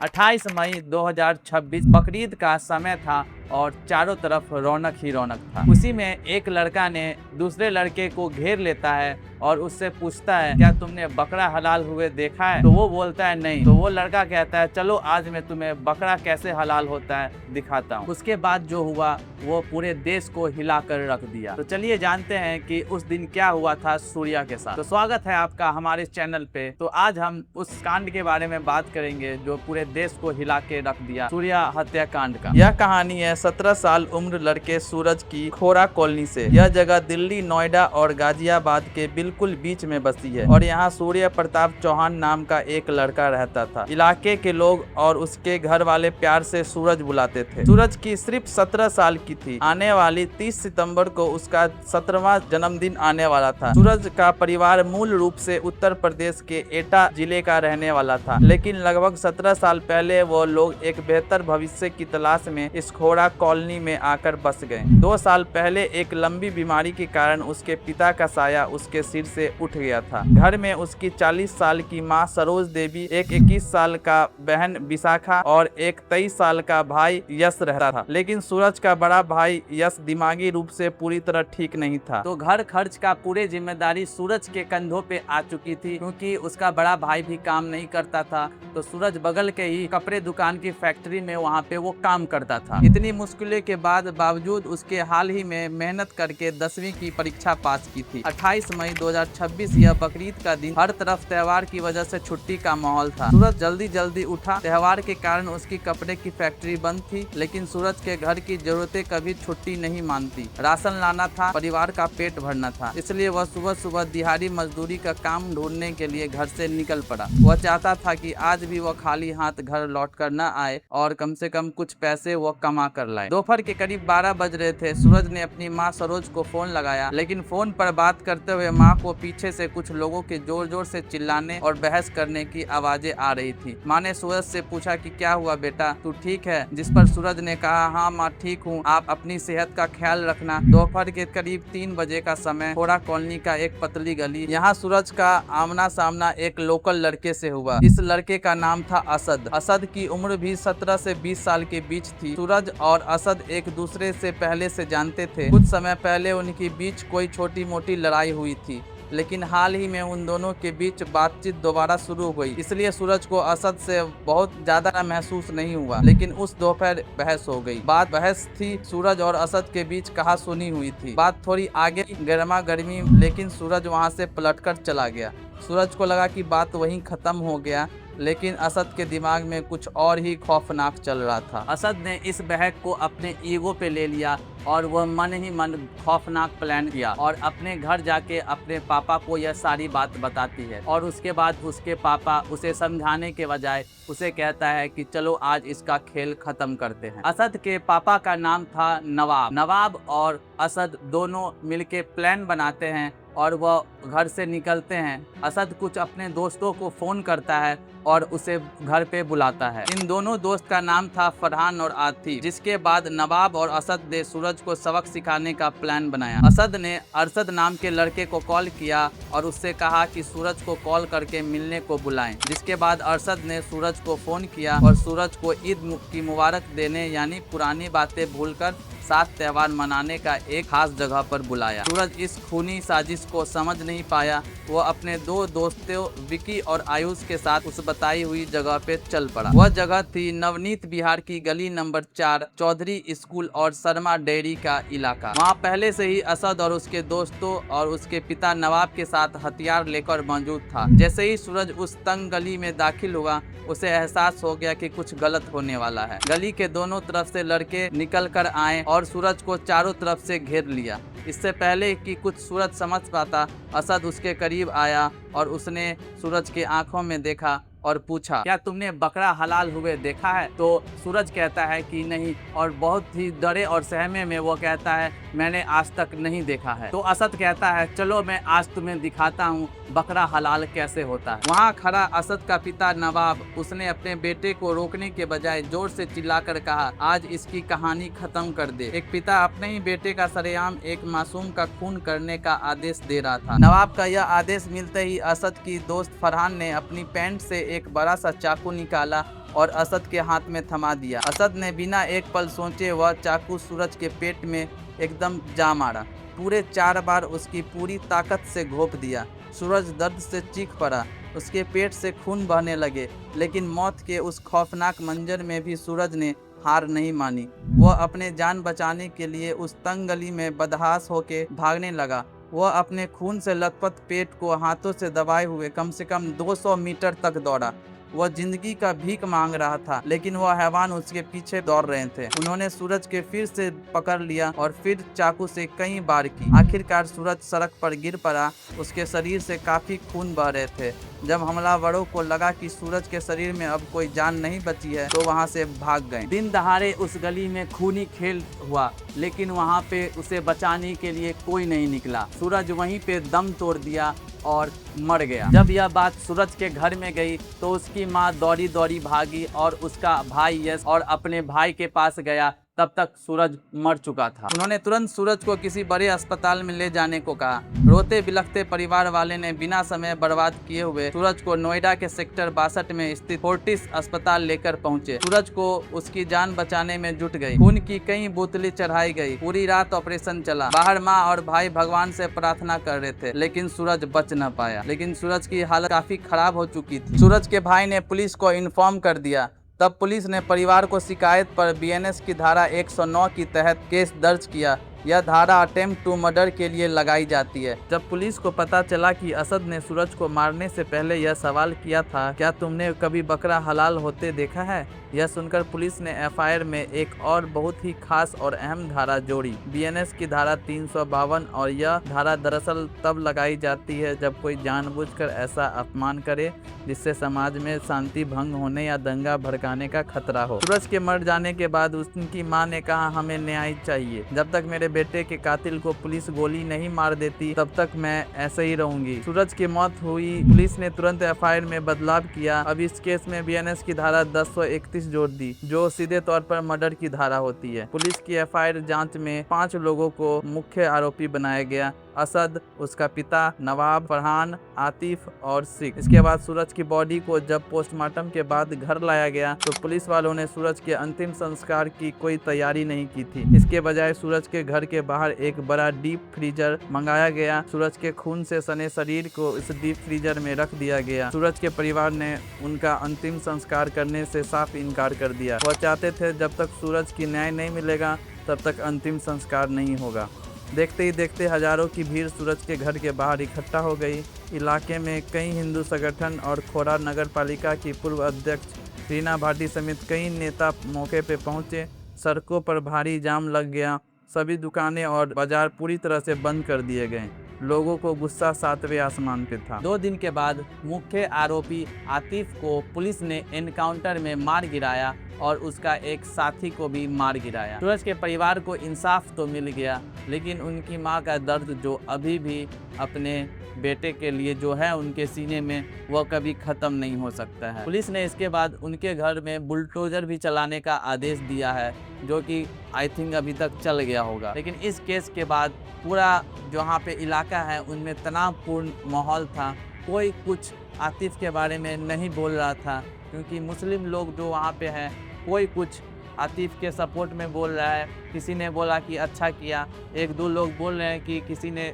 28 मई 2026 बकरीद का समय था और चारों तरफ रौनक ही रौनक था। उसी में एक लड़का ने दूसरे लड़के को घेर लेता है और उससे पूछता है, क्या तुमने बकरा हलाल हुए देखा है? तो वो बोलता है नहीं। तो वो लड़का कहता है, चलो आज मैं तुम्हें बकरा कैसे हलाल होता है दिखाता हूँ। उसके बाद जो हुआ वो पूरे देश को हिलाकर रख दिया। तो चलिए जानते हैं कि उस दिन क्या हुआ था सूर्या के साथ। तो स्वागत है आपका हमारे चैनल पे। तो आज हम उस कांड के बारे में बात करेंगे जो पूरे देश को हिला के रख दिया, सूर्या हत्याकांड का। यह कहानी है 17 साल उम्र लड़के सूरज की खोरा कॉलोनी से। यह जगह दिल्ली, नोएडा और गाजियाबाद के बिल्कुल बीच में बसी है और यहाँ सूर्य प्रताप चौहान नाम का एक लड़का रहता था। इलाके के लोग और उसके घर वाले प्यार से सूरज बुलाते थे। सूरज की सिर्फ 17 साल की थी। आने वाली 30 सितंबर को उसका 17वां जन्मदिन आने वाला था। सूरज का परिवार मूल रूप से उत्तर प्रदेश के एटा जिले का रहने वाला था, लेकिन लगभग 17 साल पहले वो लोग एक बेहतर भविष्य की तलाश में इस खोरा कॉलोनी में आकर बस गए। 2 साल पहले एक लंबी बीमारी के कारण उसके पिता का साया उसके सिर से उठ गया था। घर में उसकी 40 साल की माँ सरोज देवी, एक 21 साल का बहन विशाखा और एक 23 साल का भाई यश रहता था। लेकिन सूरज का बड़ा भाई यश दिमागी रूप से पूरी तरह ठीक नहीं था, तो घर खर्च का पूरी जिम्मेदारी सूरज के कंधों पे आ चुकी थी। क्योंकि उसका बड़ा भाई भी काम नहीं करता था, तो सूरज बगल के ही कपड़े दुकान की फैक्ट्री में वहाँ पे वो काम करता था। इतनी मुश्किलों के बावजूद उसके हाल ही में मेहनत करके 10वीं की परीक्षा पास की थी। 28 मई 2026 यह बकरीद का दिन। हर तरफ त्योहार की वजह से छुट्टी का माहौल था। सूरज जल्दी उठा। त्योहार के कारण उसकी कपड़े की फैक्ट्री बंद थी, लेकिन सूरज के घर की जरूरतें कभी छुट्टी नहीं मानती। राशन लाना था, परिवार का पेट भरना था, इसलिए वह सुबह दिहाड़ी मजदूरी का काम ढूंढने के लिए घर से निकल पड़ा। वह चाहता था कि आज भी वह खाली हाथ घर लौट कर न आए और कम से कम कुछ पैसे वह कमा कर लाए। दोपहर के करीब 12 बज रहे थे। सूरज ने अपनी माँ सरोज को फोन लगाया, लेकिन फोन पर बात करते हुए माँ को पीछे से कुछ लोगों के जोर से चिल्लाने और बहस करने की आवाजें आ रही थी। माँ ने सूरज से पूछा कि क्या हुआ बेटा, तू ठीक है? जिस पर सूरज ने कहा, हाँ माँ ठीक हूँ, आप अपनी सेहत का ख्याल रखना। दोपहर के करीब 3 बजे का समय। खोरा कॉलोनी का एक पतली गली। यहाँ सूरज का आमना सामना एक लोकल लड़के से हुआ। इस लड़के का नाम था असद। असद की उम्र भी 17 से 20 साल के बीच थी। सूरज और असद एक दूसरे से पहले से जानते थे। कुछ समय पहले उनके बीच कोई छोटी मोटी लड़ाई हुई थी, लेकिन हाल ही में उन दोनों के बीच बातचीत दोबारा शुरू हुई, इसलिए सूरज को असद से बहुत ज्यादा महसूस नहीं हुआ। लेकिन उस दोपहर बहस हो गई। बहस थी सूरज और असद के बीच कहा सुनी हुई थी। बात थोड़ी आगे गर्मा गर्मी, लेकिन सूरज वहां से पलटकर चला गया। सूरज को लगा कि बात वहीं खत्म हो गया, लेकिन असद के दिमाग में कुछ और ही खौफनाक चल रहा था। असद ने इस बहक को अपने ईगो पे ले लिया और वह मन ही मन खौफनाक प्लान किया और अपने घर जाके अपने पापा को यह सारी बात बताती है। और उसके बाद उसके पापा उसे समझाने के बजाय उसे कहता है कि चलो आज इसका खेल खत्म करते हैं। असद के पापा का नाम था नवाब। नवाब और असद दोनों मिलके प्लान बनाते हैं और वह घर से निकलते हैं। असद कुछ अपने दोस्तों को फोन करता है और उसे घर पे बुलाता है। इन दोनों दोस्त का नाम था फरहान और आतिफ। जिसके बाद नवाब और असद ने सूरज को सबक सिखाने का प्लान बनाया। असद ने अरशद नाम के लड़के को कॉल किया और उससे कहा कि सूरज को कॉल करके मिलने को बुलाएं। जिसके बाद अरशद ने सूरज को फोन किया और सूरज को ईद की मुबारक देने यानी पुरानी बातें भूलकर साथ त्योहार मनाने का एक खास जगह पर बुलाया। सूरज इस खूनी साजिश को समझ नहीं पाया। वो अपने 2 दोस्तों विकी और आयुष के साथ उस बताई हुई जगह पे चल पड़ा। वह जगह थी नवनीत विहार की गली नंबर 4, चौधरी स्कूल और शर्मा डेयरी का इलाका। वहाँ पहले से ही असद और उसके दोस्तों और उसके पिता नवाब के साथ हथियार लेकर मौजूद था। जैसे ही सूरज उस तंग गली में दाखिल हुआ, उसे एहसास हो गया कि कुछ गलत होने वाला है। गली के दोनों तरफ से लड़के निकल कर आए और सूरज को चारों तरफ से घेर लिया। इससे पहले कि कुछ सूरज समझ पाता, असद उसके करीब आया और उसने सूरज के आंखों में देखा और पूछा, क्या तुमने बकरा हलाल हुए देखा है? तो सूरज कहता है कि नहीं, और बहुत ही डरे और सहमे में वो कहता है, मैंने आज तक नहीं देखा है। तो असद कहता है, चलो मैं आज तुम्हें दिखाता हूँ बकरा हलाल कैसे होता है। वहाँ खड़ा असद का पिता नवाब, उसने अपने बेटे को रोकने के बजाय जोर से चिल्लाकर कहा, आज इसकी कहानी खत्म कर दे। एक पिता अपने ही बेटे का सरेआम एक मासूम का खून करने का आदेश दे रहा था। नवाब का यह आदेश मिलते ही असद की दोस्त फरहान ने अपनी पैंट से एक बड़ा सा चाकू निकाला और असद के हाथ में थमा दिया। असद ने बिना एक पल सोचे वह चाकू सूरज के पेट में एकदम जा मारा। पूरे 4 बार उसकी पूरी ताकत से घोंप दिया। सूरज दर्द से चीख पड़ा, उसके पेट से खून बहने लगे। लेकिन मौत के उस खौफनाक मंजर में भी सूरज ने हार नहीं मानी। वह अपने जान बचाने के लिए उस तंग गली में बदहास होकर भागने लगा। वह अपने खून से लथपथ पेट को हाथों से दबाए हुए कम से कम 200 मीटर तक दौड़ा। वह जिंदगी का भीख मांग रहा था, लेकिन वह हैवान उसके पीछे दौड़ रहे थे। उन्होंने सूरज के फिर से पकड़ लिया और फिर चाकू से कई बार की। आखिरकार सूरज सड़क पर गिर पड़ा। उसके शरीर से काफी खून बह रहे थे। जब हमलावरों को लगा कि सूरज के शरीर में अब कोई जान नहीं बची है, तो वहां से भाग गए। दिन दहाड़े उस गली में खूनी खेल हुआ, लेकिन वहां पे उसे बचाने के लिए कोई नहीं निकला। सूरज वहीं पे दम तोड़ दिया और मर गया। जब यह बात सूरज के घर में गई तो उसकी माँ दौड़ी दौड़ी भागी और उसका भाई यश और अपने भाई के पास गया। तब तक सूरज मर चुका था। उन्होंने तुरंत सूरज को किसी बड़े अस्पताल में ले जाने को कहा। रोते बिलखते परिवार वाले ने बिना समय बर्बाद किए हुए सूरज को नोएडा के सेक्टर 62 में स्थित फोर्टिस अस्पताल लेकर पहुंचे। सूरज को उसकी जान बचाने में जुट गई। खून की कई बोतलें चढ़ाई गई। पूरी रात ऑपरेशन चला। बाहर माँ और भाई भगवान से प्रार्थना कर रहे थे, लेकिन सूरज बच न पाया। लेकिन सूरज की हालत काफी खराब हो चुकी थी। सूरज के भाई ने पुलिस को इन्फॉर्म कर दिया। तब पुलिस ने परिवार को शिकायत पर बीएनएस की धारा 109 के तहत केस दर्ज किया। यह धारा अटेम्प्ट टू मर्डर के लिए लगाई जाती है। जब पुलिस को पता चला कि असद ने सूरज को मारने से पहले यह सवाल किया था, क्या तुमने कभी बकरा हलाल होते देखा है? यह सुनकर पुलिस ने एफआईआर में एक और बहुत ही खास और अहम धारा जोड़ी, बीएनएस की धारा 352। और यह धारा दरअसल तब लगाई जाती है जब कोई जानबूझकर ऐसा अपमान करे जिससे समाज में शांति भंग होने या दंगा भड़काने का खतरा हो। सूरज के मर जाने के बाद उनकी मां ने कहा, हमें न्याय चाहिए। जब तक मेरे बेटे के कातिल को पुलिस गोली नहीं मार देती, तब तक मैं ऐसे ही रहूंगी। सूरज की मौत हुई। पुलिस ने तुरंत एफआईआर में बदलाव किया। अब इस केस में बीएनएस की धारा 1031 जोड़ दी, जो सीधे तौर पर मर्डर की धारा होती है। पुलिस की एफआईआर जांच में 5 लोगों को मुख्य आरोपी बनाया गया: असद, उसका पिता, नवाब, फरहान, आतिफ और सिख। इसके बाद सूरज की बॉडी को जब पोस्टमार्टम के बाद घर लाया गया तो पुलिस वालों ने सूरज के अंतिम संस्कार की कोई तैयारी नहीं की थी। इसके बजाय सूरज के घर के बाहर एक बड़ा डीप फ्रीजर मंगाया गया। सूरज के खून से सने शरीर को इस डीप फ्रीजर में रख दिया गया। सूरज के परिवार ने उनका अंतिम संस्कार करने से साफ इनकार कर दिया। वह चाहते थे जब तक सूरज की न्याय नहीं मिलेगा तब तक अंतिम संस्कार नहीं होगा। देखते ही देखते हजारों की भीड़ सूरज के घर के बाहर इकट्ठा हो गई। इलाके में कई हिंदू संगठन और खोड़ा नगर पालिका की पूर्व अध्यक्ष रीना भाटी समेत कई नेता मौके पर पहुंचे। सड़कों पर भारी जाम लग गया। सभी दुकानें और बाजार पूरी तरह से बंद कर दिए गए। लोगों को गुस्सा 7वें आसमान पे था। 2 दिन के बाद मुख्य आरोपी आतिफ को पुलिस ने एनकाउंटर में मार गिराया और उसका एक साथी को भी मार गिराया। सूरज के परिवार को इंसाफ तो मिल गया, लेकिन उनकी मां का दर्द जो अभी भी अपने बेटे के लिए जो है उनके सीने में, वह कभी ख़त्म नहीं हो सकता है। पुलिस ने इसके बाद उनके घर में बुलडोजर भी चलाने का आदेश दिया है, जो कि आई थिंक अभी तक चल गया होगा। लेकिन इस केस के बाद पूरा जहाँ पे इलाका है उनमें तनावपूर्ण माहौल था। कोई कुछ आतिफ के बारे में नहीं बोल रहा था, क्योंकि मुस्लिम लोग जो वहाँ पे हैं, कोई कुछ आतिफ के सपोर्ट में बोल रहा है। किसी ने बोला कि अच्छा किया, 1-2 लोग बोल रहे हैं कि किसी ने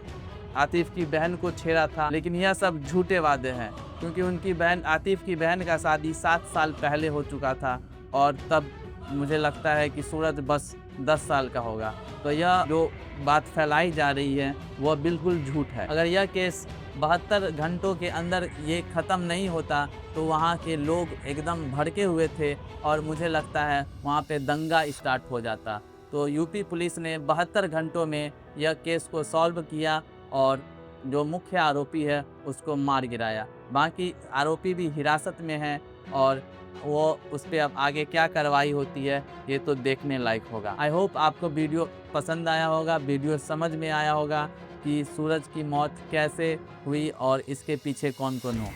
आतिफ की बहन को छेड़ा था, लेकिन यह सब झूठे वादे हैं, क्योंकि उनकी बहन, आतिफ की बहन का शादी 7 साल पहले हो चुका था और तब मुझे लगता है कि सूरज बस 10 साल का होगा। तो यह जो बात फैलाई जा रही है वह बिल्कुल झूठ है। अगर यह केस 72 घंटों के अंदर ये ख़त्म नहीं होता तो वहाँ के लोग एकदम भड़के हुए थे और मुझे लगता है वहाँ पे दंगा स्टार्ट हो जाता। तो यूपी पुलिस ने 72 घंटों में यह केस को सॉल्व किया और जो मुख्य आरोपी है उसको मार गिराया। बाकी आरोपी भी हिरासत में हैं और वो उस पर अब आगे क्या कार्रवाई होती है ये तो देखने लायक होगा। आई होप आपको वीडियो पसंद आया होगा, वीडियो समझ में आया होगा कि सूरज की मौत कैसे हुई और इसके पीछे कौन कौन हो।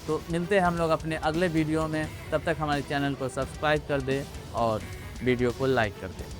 तो मिलते हैं हम लोग अपने अगले वीडियो में। तब तक हमारे चैनल को सब्सक्राइब कर दें और वीडियो को लाइक कर दें।